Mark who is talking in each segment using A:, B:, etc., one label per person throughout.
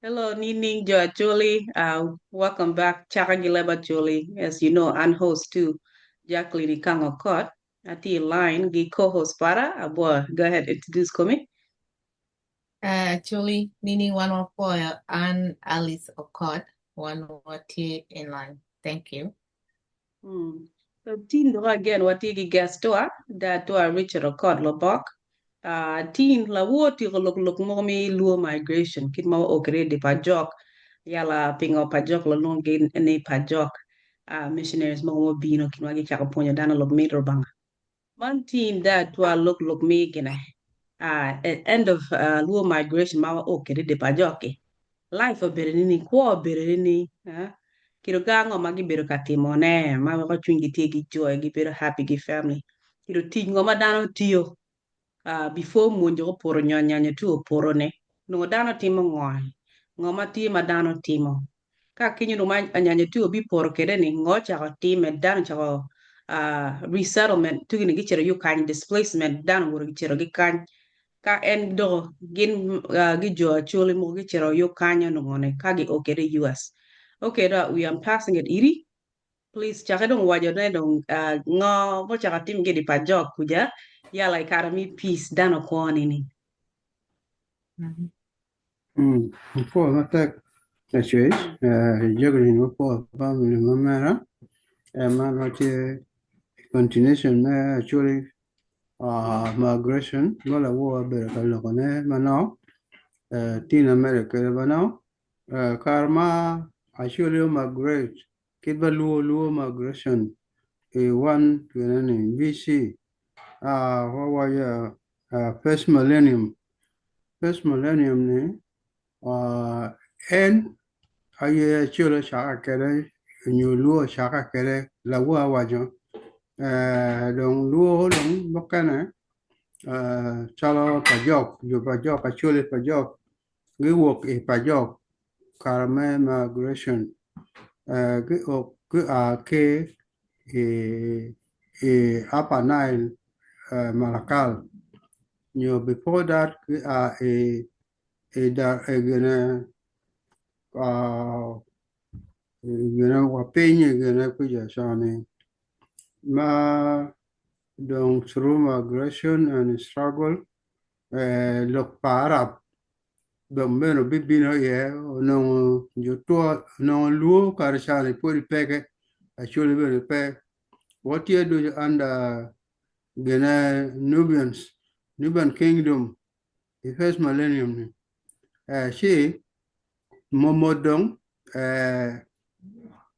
A: Hello, Nining Joa Julie. Welcome back, Chakagileba Julie. As you know, I'm host too, Jacqueline Ikango Kot. At the line, the co-host para. Abo, go ahead, introduce Komi.
B: Actually, Nini 114 and Alice Okot 114 in line. Thank you.
A: Hmm. So, teen do again, what you guess to that to a Richard Okot Lobok. Teen la woti ko look momi luo migration. Kit mo okre de pajok. Yala pingo pajok la long gain any pajok. Missionaries mo bino kinwagi chakaponya dana log meter bang. Man teen that to a look me gina. At end of luo migration ma okre de pajoke. Life a bere nini kwa bere nini. Kiro gango magi bero katimo ne ma ko chungi tie gi joy gi bero happy gi family. Kiro tingo ma dano tiyo before monjo ko poro nyanya tu poro ne no dano timo ngoy ngoma ti ma dano timo ka kinyo no ma nyanya tu bi poro kede ni ngo cha ko time dano cha ko resettlement tu ni gichero yu kan displacement dano wuro gichero gi kan ka en do gin gi jo chuli mo gichero yu kanya no ngone ka gi okede US. Okay, that we am passing it iri. Please, chaka dong wajo ne dong ngo mo chaka tim gidi pa jok kuja ya like Academy Peace dano kwani ni.
B: Mhm.
C: Before that, actually, juggling before family mamma, and man, what continuation, actually, migration, no la war better, Kalokone, Manao, Teen America, Manao, Karma, actually migrate, Kiba Luo migration, a one to an BC, what was first millennium, and aye chulo shaka kere nyu luo shaka kere la wa wajo dong luo dong bokana chalo pajok jo pajok achule pajok gi wok e pajok karame migration gi ok gi a ke Upper Nile Malakal before that gi a dar gonna wapenye gana kuja shani ma donc through migration and struggle lok parap dom beno bibino ye no joto no luo karshani puri peke actually very pe what you do under gana Nubian kingdom the first millennium she momodong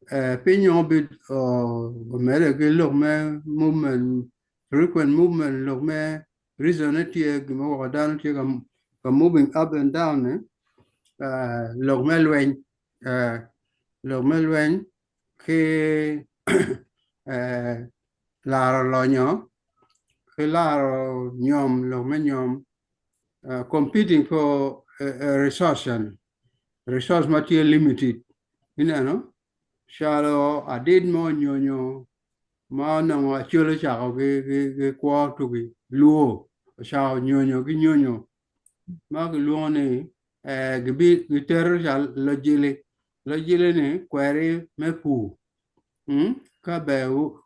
C: opinion bit America look me movement frequent movement look me reason it here go down to moving up and down look me lwen ke la lo nyo ke la nyom look me nyom competing for a resource material limited no Shalo I did more nyonyo ma na wa chulo chako ke kwa to ki luo shao nyonyo ma ki luo ne gibi giter shal lojile ne kwere me pu ka be u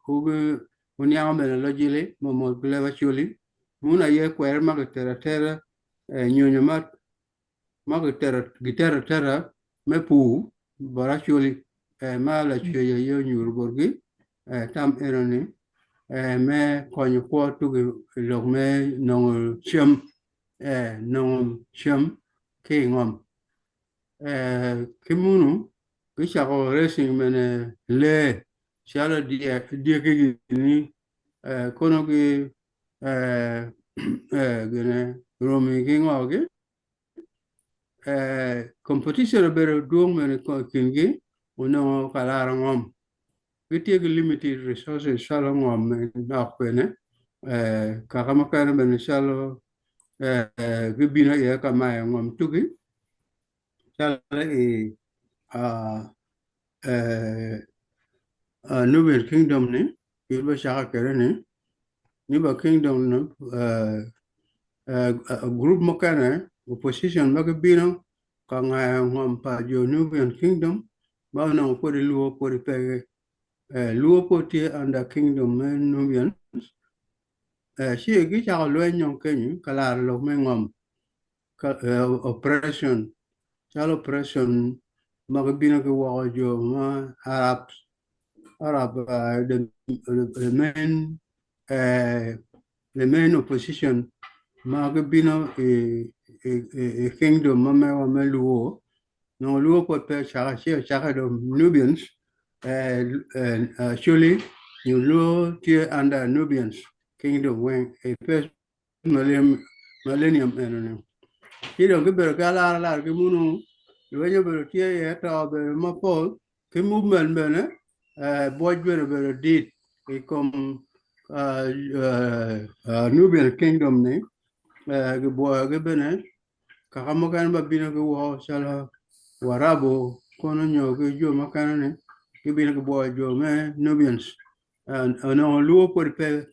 C: unya me lojile mo gleva chuli muna ye kwere ma ki tera nyonyo ma ki tera me pu bara chuli ma la chuyo yo nyur borgi tam eroni me konyo kwa tu lok me nong chem ke ngom kimunu kichako racing mene le chala dia ke ni kono ki gene romi ki ngoge competition bero duong mene ko kingi uno kalara ngom we take limited resources shallow ngom na kwene kaka makana ben shallow gibina ya kama ngom tugi shallow Nubian kingdom ne kilba shaka kere ne Nuba kingdom no group makana opposition magabino kanga ngom pa jo Nubian Kingdom ba no ko de luo ko de pe luo ko tie under kingdom Nubian she gi cha lo nyong ken kala lo me ngom oppression chal oppression magabino ke wa jo ma Arab the main opposition magabino a kingdom mama wa meluo no luo ko pe chaka do Nubians actually you luo tie under Nubians kingdom when a first millennium enemy don't give a gala ke munu when you tie et of ma pol ke movement bene boy very did become Nubian kingdom ne ke boy ke bene kakamokan ba bino ke wo sala warabo kono nyo ke jo makana ne ke bino ke boy jo me Nubians and no luo por pe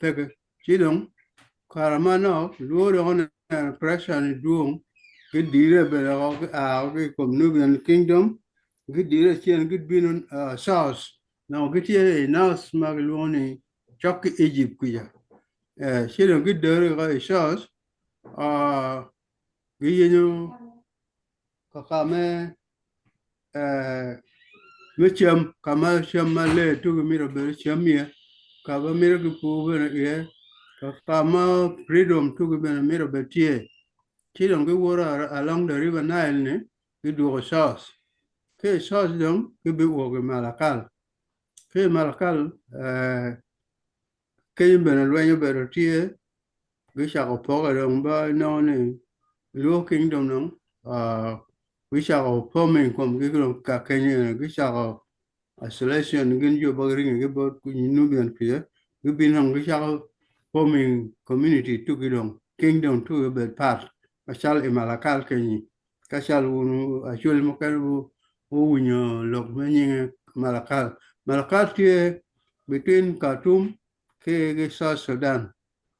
C: chidong karamano luo on pressure ni duong ke dire be ke kom Nubian kingdom ke dire chen ke bino south now ke tie now smag luo ni chok Egypt kuya chidong ke dere ga south giyenu kakame mecham kama chama le tu miro be chamia kaba miro ku pu ye kama freedom tu be miro be tie chidong ke wora along the river Nile ne ke do south ke south dong ke be wo ke malakal ke be na lo be tie ke cha ko po ga dong ba no ne Luo kingdom no we shall forming come giggle Kenya we shall isolation again you bugging about Nubian here we've been on we shall forming community to get kingdom to a bed part a shall in Malakal Kenya Kashal actually Mokalu Uwinyo Lok Many Malakal here between Khartoum K South Sudan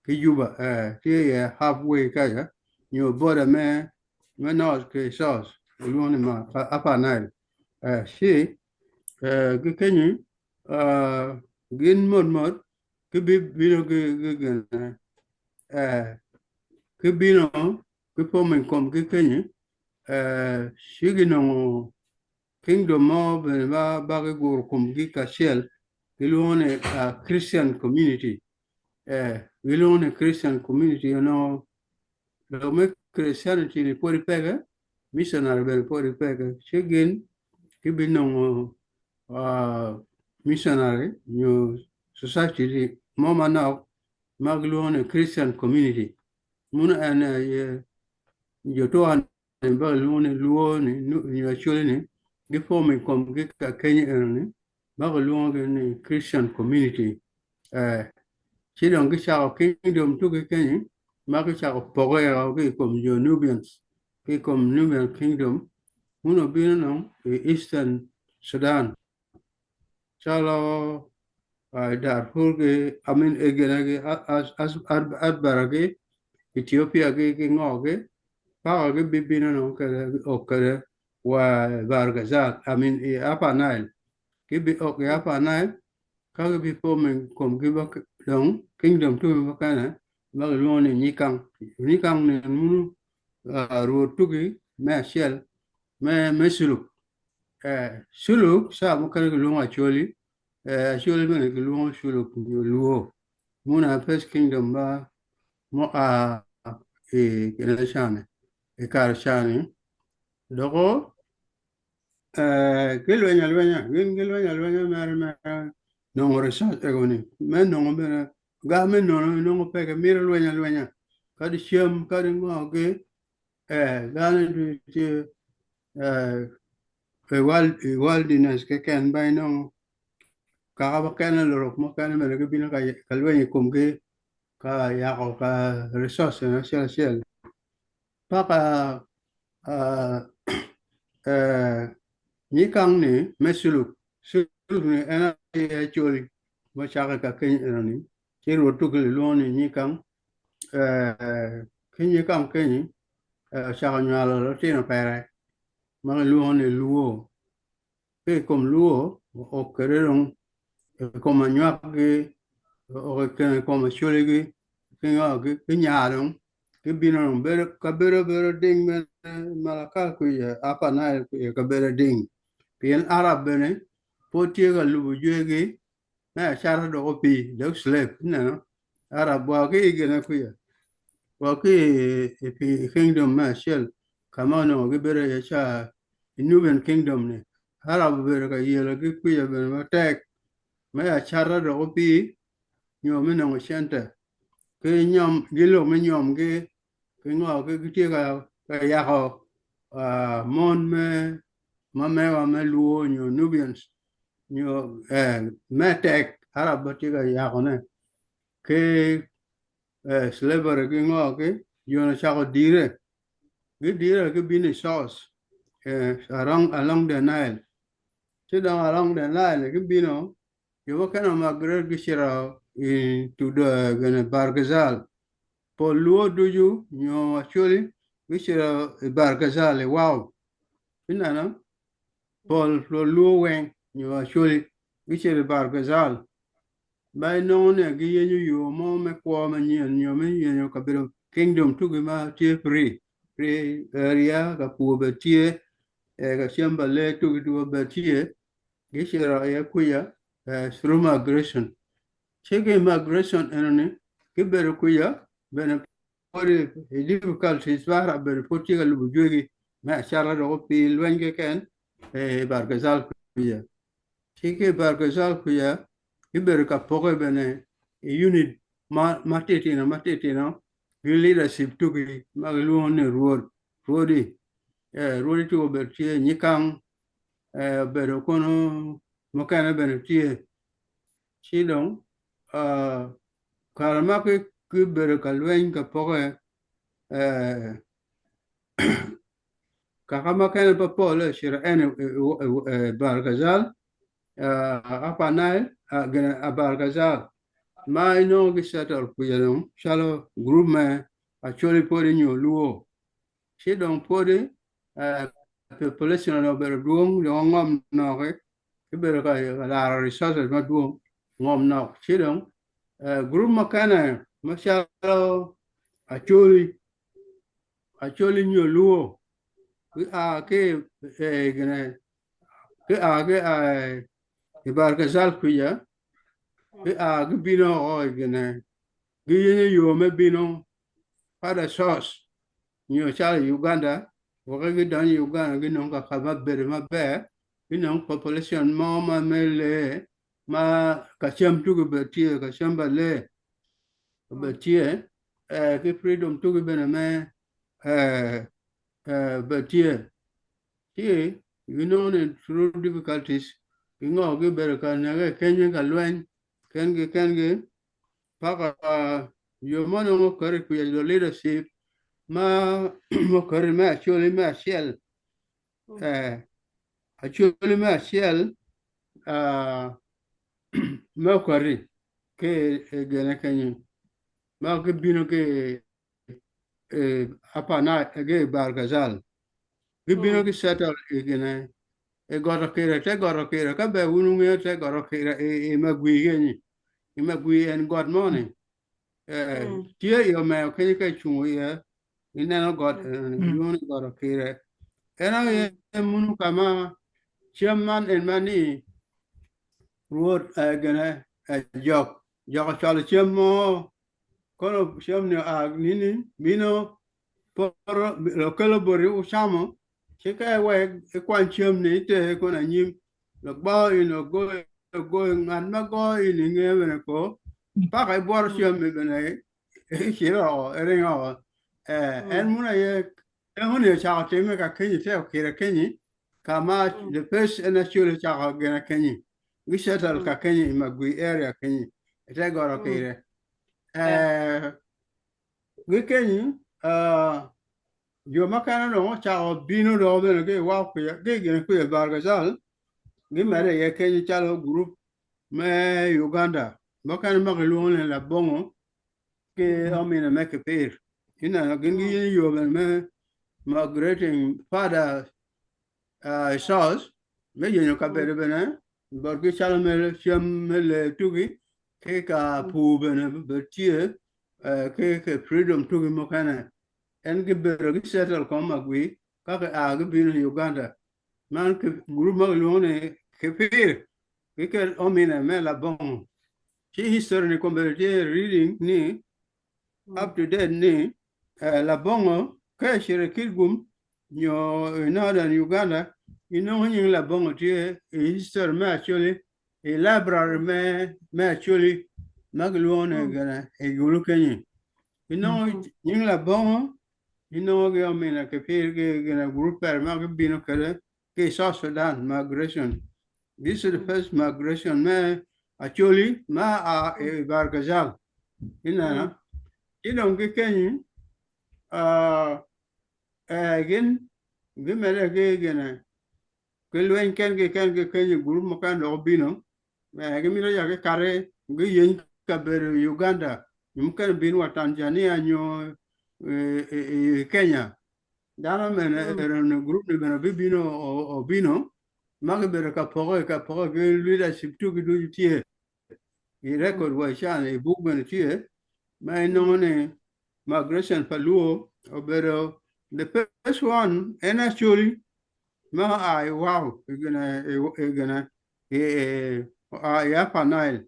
C: Juba here halfway Kaya your border man, not sauce, alone in my upper Nile. She, Kenny, Gin Mud, could be Bino, could be no, could come Kenny, she no kingdom mob and Bagago come Gika Shell, alone a Christian community. Alone a Christian community, you know. Lo me Christianity ni pori pega missionary be pori pega chegin kibino missionary new society mama now magluone Christian community muna ana ye joto an ba luone ni actually ni before me come ka Kenya ni magluone ni Christian community chidong kisha kingdom to Kenya Makisha Pogaya come your Nubians, come Nubian Kingdom, Muno Bino, Eastern Sudan, Chalo Darfur, I mean again as Adbarage, Ethiopia King Oge, Pagage Bibino Okere, Vargazat, I mean Upper Nile, Gibi Oke Upper Nile, Kagabi forming come give a long kingdom to Makana. Magalone Nikang ne Munu road tugi me shell me suluk suluk sa mo kan lunga choli choli me lunga suluk luo Muna first kingdom ba mo kena shane kar shane dogo gilwenya mer no research egoni men no bena gamen no peke mira lwenya kadi chiam kadi ngoge gane ti wilderness ke ken bay no ka ba ken lorok mo kan me ke bina ka lwenya kumge ka ya ka resource na shell paka ni kang ni mesuluk ni ena choli mo chaka ka ken ni Chiro took a loan in Nikang, Kenyakang Kenny, Shaganala, Latino Pere, ma luo ne luo ke kom luo o kererong kom anyak ge o ke kom shole ke nga ke nyarong ke binong ber ka ber ding men malaka ku ya apa na ka ber ding pien arab bene potie ga lubu jege na chara do pi do slep no arab wa ke gena ku ya wa ke kingdom ma shell kama no ge ber ya cha Nubian kingdom ne arab ber ka yela ke ku ya ber ma tek ma ya chara do pi nyo me no shenta ke nyom gilo me nyom ge ke ngo ke tie ka ya ho mon me ma me wa me luo nyo Nubians nyo metek arab tie ka ya ho ne ke slavery ke ngo ke yo na cha ko dire ke bini sauce along the Nile sit down along the Nile ke bino yo ka na magre ke shira to the gonna Bargazal po luo duju nyo actually ke shira Bargazal wow ina na Paul luo wen nyo actually ke shira Bargazal by no ne gi yenyu yo mo me kwa ma nyen yo me yenyu ka biro kingdom tu gi ma tie free area ka pu be tie ka shamba le tu gi tu be tie gi shira ya ku ya through migration chege migration enone ki bere ku ya bene ore difficulties wara bere poti ga lu jogi ma shara do pi lwenge ken bargazal ku ya chege bargazal ku ya Iber ka poke bene unit matetina leadership tuki magluone ruodi to bertie nyikang bero kono mokana bene tie chidong karama ke bero ka lwen ka poke kakama kene pa pole shira ene bargazal apa Nile Bargazal my no gi settle ku yelum shalo group me actually pori nyo luo she don pori population no ber duong lo ngom no ke ber ka la resources ma duong ngom no she don group makana ma shalo actually nyo luo ke gene ke Bargazal ku ya ke bino o gene ge yo me bino pada sauce nyo chala Uganda ge dan Uganda ge non ka khaba ber ma be bino population ma mele ma ka chem tu ge betie ka chamba le betie ke freedom tu ge bena me betie tie you know through difficulties ngo ge ber ka na ge kenye ka lwen kenge paka yo mano mo kare ku yo leadership ma mo kare ma actually ma shell actually ma shell ma kare ke gene kenye ma ke bino ke apa na ge Bargazal ke bino ke settle gene goro kere ka be unu nge te goro kere ma gwi geni ma gwi en god morning tie yo me ke ke chu ye ina no god yo ni goro kere era ye munu kama chairman en mani road gana jok chalo chemo kono chemne nini bino por lo kelobori usamo chika we kwan chemne te kona nyim lo ba ino go ngan ma go ini ngene ko pa kai bor chemne bene chiro eringo en muna ye hone cha teme ka kenyi te kire kenyi kama the first and actually cha gena kenyi we settle ka kenyi magui area kenyi te goro kire we kenyi yo makana no cha bino do bene ke wa ku ya ke gena ku Bargazal gi mere ye kenyi chalo group me Uganda makana maglu ne la bongo ke amina make pair ina gengi yo me migrating father sauce me yenyo ka bere bene borgi chalmel chamel tugi ke ka pu bene betie ke freedom tugi mo kana en ge bere gi settle ko magwi ka ka ge bin Uganda man ke group mag lone ke pir ke omina me la bon chi history ni community reading ni up to date ni la bongo ke shere kilgum nyo northern Uganda yin la bongo tie history me actually a library me actually magluone gana e gulu kenyi yin la bongo ge omina ke pir ge gana group per mag bino kale ke South Sudan migration. This is the first migration me actually ma a Bargazal ina ge kenyi again gimele ke gana kelwen ken ke group mo kan do bino me gimilo ya ke kare ge yen ka ber Uganda yumkan bin wa Tanzania nyo Kenya dana men no group ni bena bino o bino mag ber ka pogo ge leadership tu gi du tie i record wa shan e book ben tie my no migration paluo obero the first one and actually ma I wow gonna ya panel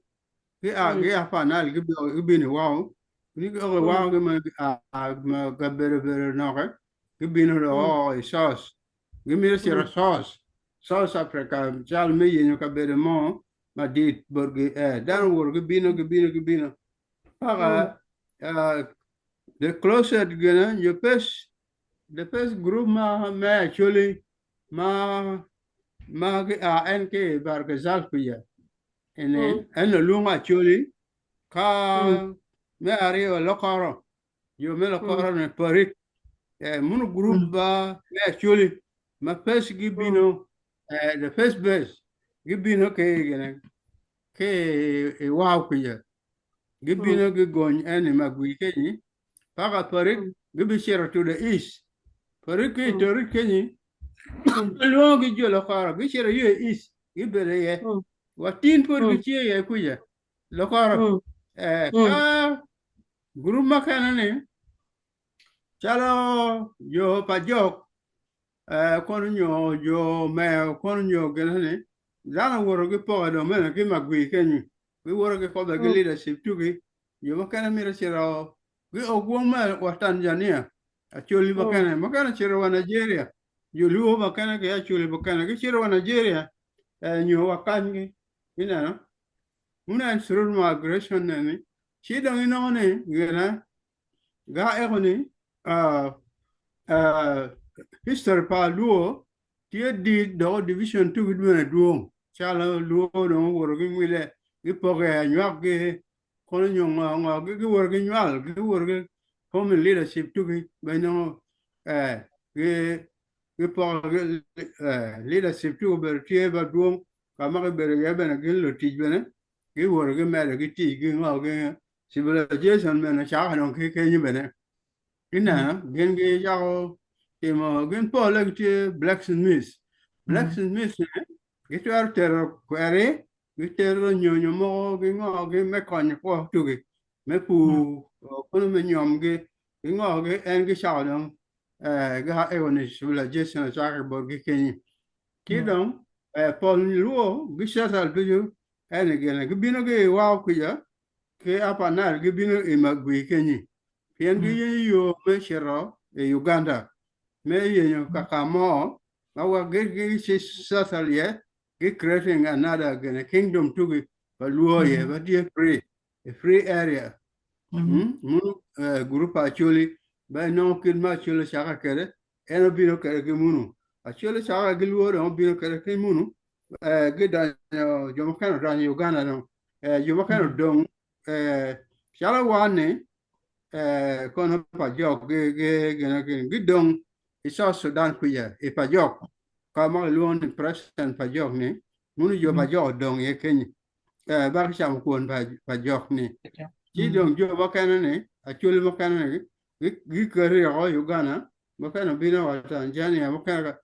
C: ya panel gibi ni wow ni go wow ma gabere no gibi no sauce give me a sauce South Africa jal me yin ka bere mo ma dit burgi dan wor gibi no para the closer gonna the first group ma actually ma NK Bargazal kuya and the lung actually ka me ari lokoro yo me lokoro ne parik mun group ba me actually ma first gibino the first base gibino ke gana ke wow kuya gibino ge gon ene magwi kenyi paka parik gibi share to the east parik ke tori kenyi long gi lo kara gi share ye east gibere ye watin por gi che ye kuya lo kara ka group makana ne chalo yo pajok kono nyo yo me kono nyo gana ne dana woro gi po do me gi magwi kenyi gi woro gi ko gi leadership tu gi yo makana mira shiro gi ogwong ma wa Tanzania actually makana shiro wa Nigeria yo luo makana ke actually makana gi shiro wa Nigeria nyo wa kangi ina una through migration ne shida ino ne gana ga egoni history pa luo tie di do division 2 gudwena duong chala luo no woro gi ngile gi poge nyak gi kono nyonga gi woro gi nyal gi woro gi common leadership tu gi beno gi poge leadership tu ber tie ba duong kama ber ga bena gi lo tij bena gi woro gi mere gi ti gi ngao gi civilization mena cha non ke ni bena ina gen gi yao timo gen po leg ti blacksmith gi tar ter kwere gi ter nyonyo mo gi ngo gi me kon ko tu gi me pu kono me nyom gi ngo gi en gi cha non ga e woni civilization cha ga bo gi kenyi ki don pol luo gi shasal tu en gen gi bino gi wa ku ya ke apanal gi bino e magwi kenyi pien gi yo me shiro e Uganda me yo kakamo mawa gi shasal ye gi creating another kingdom to gi luo ye but ye free area group actually by no kid ma actually shaka kere eno bino kere gi munu actually shaka gi luo no bino kere gi munu gi da jomo kano da Uganda no jomo kano dong shala wane kono pa jok gi dong South Sudan kuya e pa jok kama luon president pa jok ni munu jo pa jok dong ye kenyi ba cham kuon pa jok ni chi dong jo ba kana ne actually ba kana ne gi kere yo Uganda ba kana bino wa Tanzania ba kana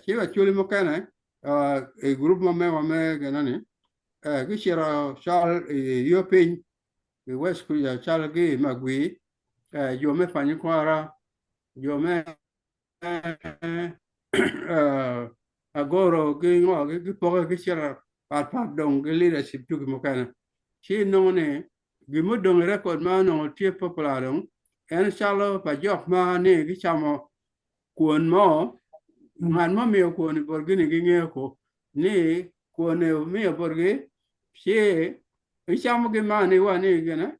C: Chiva chuli mokana a group me ganani kishira chal European West Korea chal gi magwi yo me fanyi kwara yo me agoro gi ngo gi poga kishira pat dong gi leadership tu mokana chi no ne gi mudong record ma no tie popular dong en chalo pa jok ma ne gi chamo kuon mo man ma miyo kuon borgi ni gi ng'eyo ko ni kuon miyo borgi sie ichamo gi mani wani gana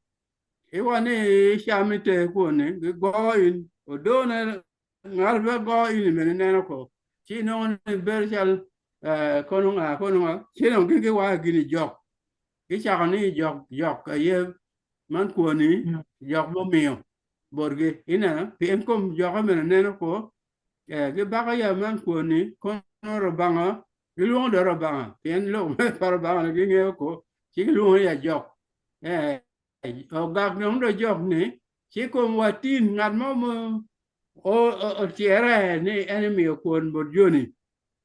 C: iwani chami te kuon gi goin odone ngal be goin mene neno ko chi no ni ber chal konunga chi no gi wa gi ni jok gi chako ni jok ye man kuon ni jok mo miyo borgi ina pien kom jok mene neno ko cái bác ấy mang quần đi con nó rồi bằng á cái luôn đó rồi bằng tiền luôn phải bằng là cái nghề của chỉ cái luôn là dọc ở gác nó rồi dọc này chỉ có một tin ngàn mà ở chia ra này anh miêu quần một journey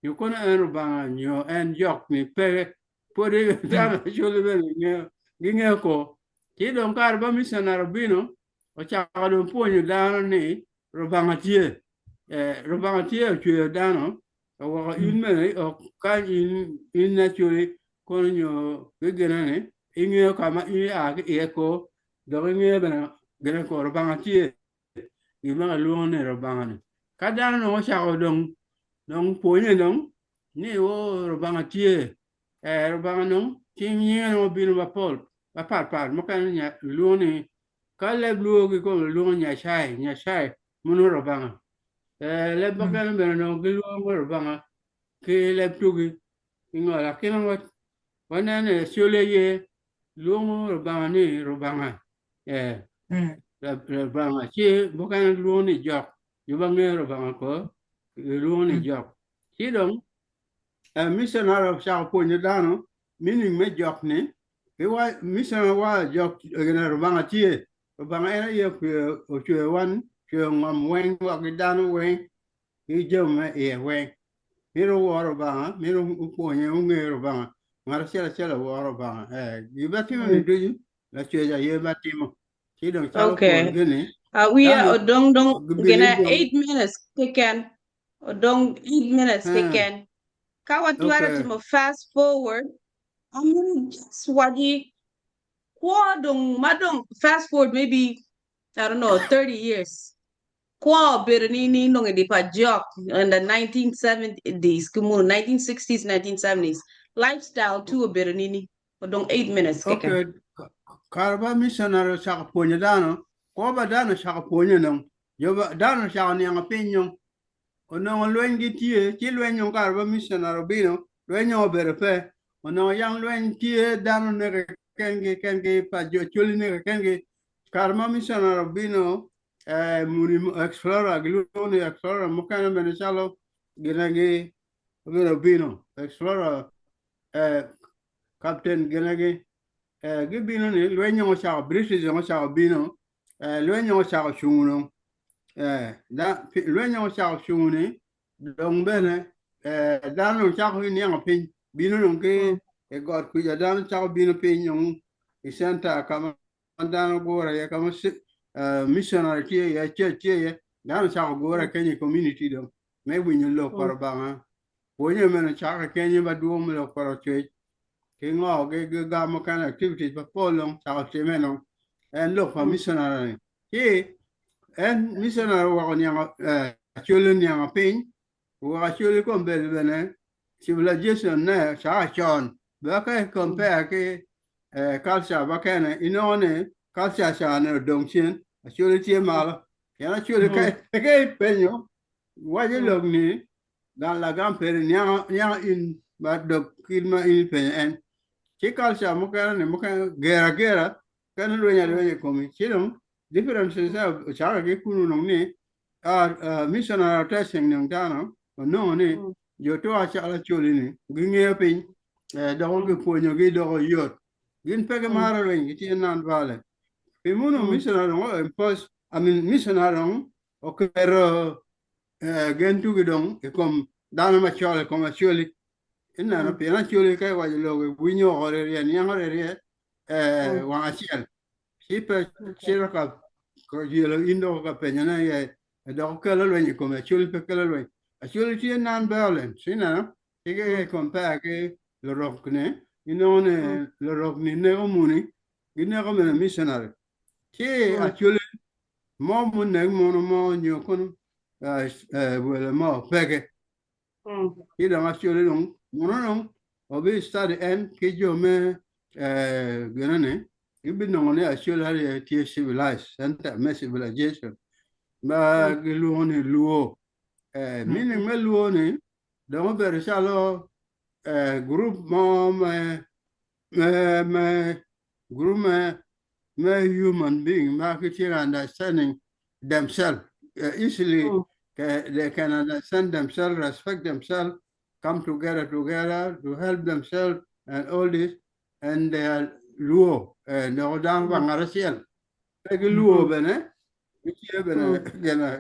C: nhiều con anh rồi bằng nhiều anh dọc này pe po đi ra cho lên cái nghề của chỉ đồng cả ba mươi năm rồi bino ở chắc là đồng po nhiều đàn này rồi bằng chia Robang tia chue dano wa in me o ka in naturally kon yo genane inge kama i a ke ko do nge bana gena ko robang tia i ma lu ne robang ne ka dano no cha o dong po ne dong ni o robang tia robang no tin ye no bin ba pol ba par mo kan nya lu ne ka le lu ko lu nya chai muno robang le bakan be no gilu ngor banga ke le tugi ngola ke no wana ne sole ye lu ngor banga ni rubanga le banga chi bukan lu ni jok yu banga rubanga ko lu ni jok chi dong missioner of South Point dano meaning me jok ni ke wa missioner wa jok gena rubanga chi rubanga ena ye o chue wan ngam weng wa gidano weng i jome e weng miro woro banga miro uponye ungero banga ngara chela woro banga gibatimo ni duju la cheja ye batimo sidong chalo ko gene
A: we are odong gena 8 minutes keken odong 8 minutes keken kawa tuara timo fast forward I'm swadi kwadong madong fast forward maybe I don't know 30 years Kwa Berenini nong di pa jok in the 1970s, kumu 1960s, 1970s. Lifestyle to a Berenini. Odong 8 minutes.
C: Okay. Karba missionary sa kaponya dano. Kwa ba dano sa kaponya nong. Yoba dano sa kanya nga pinyong. Onong luen gitie, chi luen yung karba missionary bino. Luen yung berepe. Onong yang luen tie dano nere kengi pa chuli nere kengi. Karma missionary bino. Muni explorer gluni explorer mukana benechalo ginagi bino explorer captain ginagi gibino ni lwenyo cha british ngo cha bino lwenyo cha shunguno da lwenyo cha shunguni dong bene dano cha ko ni ngapin bino ngi e god ku ya dano cha bino pin yung isenta kama dano gora ya kama missionary tie ya church ye dan cha gora Kenya community do me winyo lo par banga winyo men cha Kenya ba duom lo par church ke ngo ge ga mo kan activities ba polong cha semeno en lo fa missionary ki en missionary wa nya chulun nya pin wa chulun ko bel bene civilization ne cha chon ba ka compare ke culture ba kana inone culture cha ne dongchen chule tie mala yana chule ke penyo waje logni dans la grande période nya in ba do kilma in pen en ci culture mo kana gera kana lo nya komi chilom differences of cha ke kunu no ni missionary testing nang dano no ni yo to a cha la chule ni ginge pin do ko ponyo gi do yot gin pege mara lo ngi ti nan vale Pimuno missionary missionary o kero gentu gidong e kom dana ma chole ko ma choli ina no pena choli kai wa lo winyo ore ria ni ore ria wa achiel sipe chira ka ko yelo indo ka penya na ye do kala lo ni ko ma choli pe kala lo a choli ti nan balen sina ke compare ke lo rokne inone lo rokni ne omuni ine ko me missionary ke a choli mo mo ne mo no mo nyokon wele mo pege ida ma chole non mono obi study en ke jo me genane ibi no ne a chole hali tie civilized center me civilization ba gilu ne luo mini me luo ne do be resalo group mo me group me human being ma ke understanding themselves easily they can understand themselves, respect themselves, come together to help themselves and all this, and they are luo no down bangarasiel pegi luo bene gitie bene gena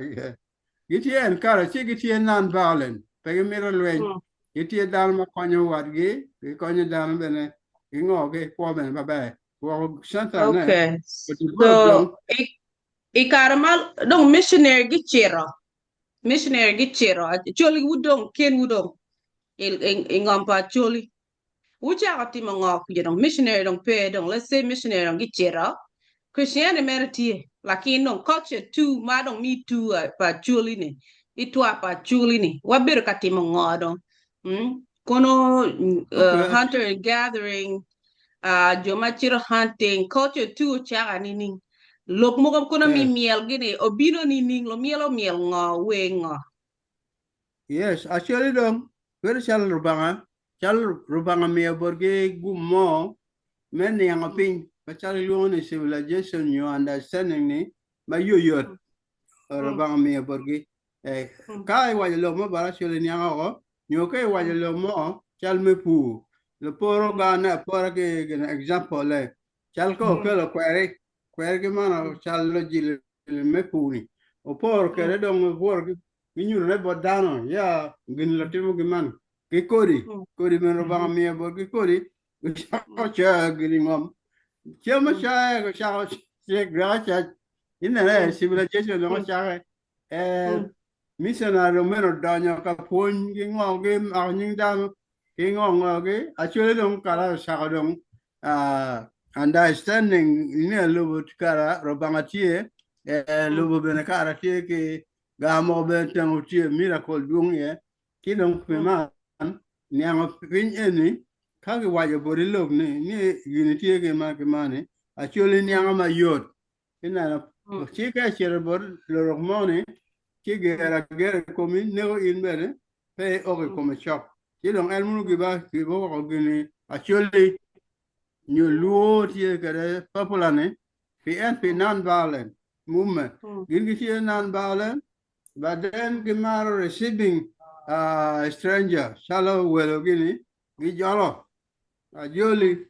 C: gitie en kara chi gitie non violent pegi miro lwen gitie dal ma konyo wadgi konyo dal bene ingo ge po bene babe ko santa ne
A: Okay. So, ikaramal dong missionary gichero choli wudong ken wudong ingompa choli wucha ati mangok dong missionary dong pe dong let's say missionary dong gichero Christianity merity lakini dong culture too ma dong me too pa choli ni itwa pa choli ni wabir kati mangodong kono hunter and gathering joma chiro hunting culture too chaga ni lok mo kam kono mi miel gini obino ni ning lo miel ngo we ngo
C: yes actually dong very chal rubanga mi borge gumo men yang ping pachal luone civilization you understanding ni ma yoyot rubanga mi borge kai wa lo mo bara chole nyango nyo kai wa lo mo chal me pu le poro gana poro ke example le chal ko ke lo kwere ke mana chal lo jil me pu ni o poro ke dong poro Minyu ne bodano ya gin la timu giman ke kodi men robanga mi borge kodi cha gilingom chama cha ko cha che gracha inere civilization no cha missionary men danyo ka pon gi ngoge arning dan ki ngoge actually dong kala sa dong understanding ne lo kara robanga tie lo bene kara tie ke gamo ben tangutie miracle dunye kidong pema niango pin eni kage waje bori log ni unity ke ma ke mane actually niango ma yot ina chika chere bor lo mone ki gera komi nego in bene pe oge come shop kidong elmunu giba gibo ko gini actually new luo tie kare populane PNP non-violent movement gini non-violent. But then Gimaro receiving stranger, shallow well guinea, Gijolo, a jolly,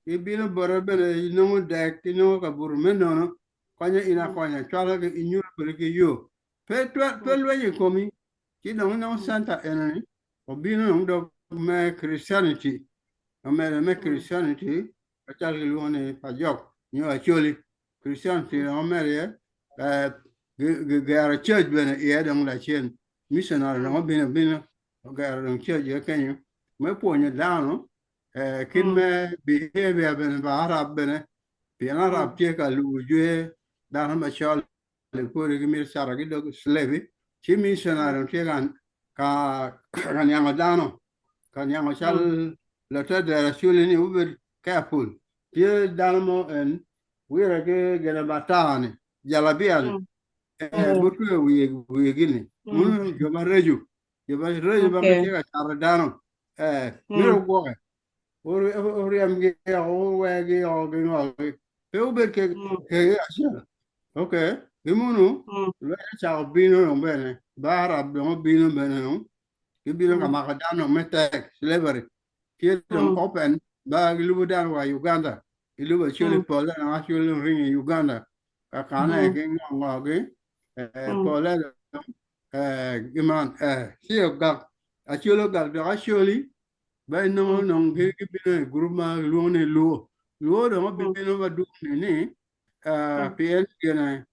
C: Ibino Borabene, you know, deck, you know, a burmeno, Konya in a conya, Chala in Europe, you. Pay 12 when you come, you don't know Santa enemy, or being me Christianity, a man make Christianity, a child one a job, you know, actually, Christianity, or Maria, gara church bene ye dong la chen missionary no bine gara dong church ye kenyo me ponye dano kin me behavior bene ba arab bene bi arab tie ka lu jue dano ma chal le ko ri mi sara gi dog slave chi missionary tie ka nyanga dano ka nyanga chal la ta da rasuli ni ube careful tie dano mo en wira ke gena batani jalabia butu we gini joma reju ba ke ga tardano miro goge ori am ge o we ge o ge no pe u be ke asha okay gimunu le cha bino no bene bara no bino bene no ke bino ka makadano mete slavery ke don open ba gilu dan wa Uganda gilu ba chule pola na chule ring Uganda ka kana ke ngoge Paul giman sio gak Actually, gal actually, by no ke group ma luone luo. Luo do ma bino ma du ni PN kena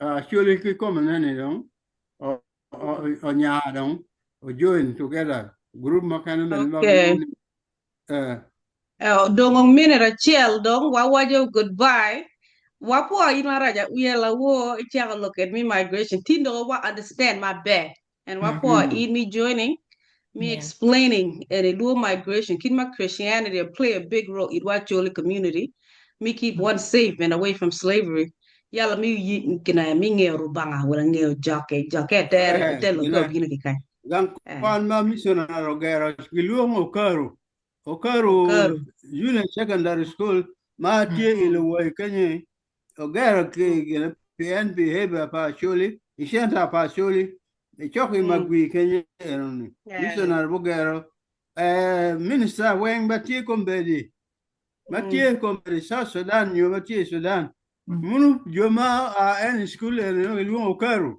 C: actually ke come ne dong o nya dong o join together group ma kan men ma
A: Okay.
C: luone
A: Dong minute a chill dong wa wajo goodbye. Wapo ina raja uyela wo ichaka look at me migration. Tindo wa understand my bad. And wapo in me joining, me
B: Yeah.
A: explaining and a dual migration. Kid my Christianity play a big role in what community. Me keep one safe and away from slavery. Yala mi kina mi ngeo rubanga wala ngeo jake tere telo go gina kikai.
C: Gang kwan ma missionary ogero giluong Okaru
A: Okay.
C: Junior Secondary School ma tie ilowoi kenye ogero ke gina PN behavior pa shuli ishenta pa shuli ichoki magwi kenye eroni missionary bogero minister weng batie kombedi batie kombedi South Sudan batie Sudan munu joma en school eno iluong Okaru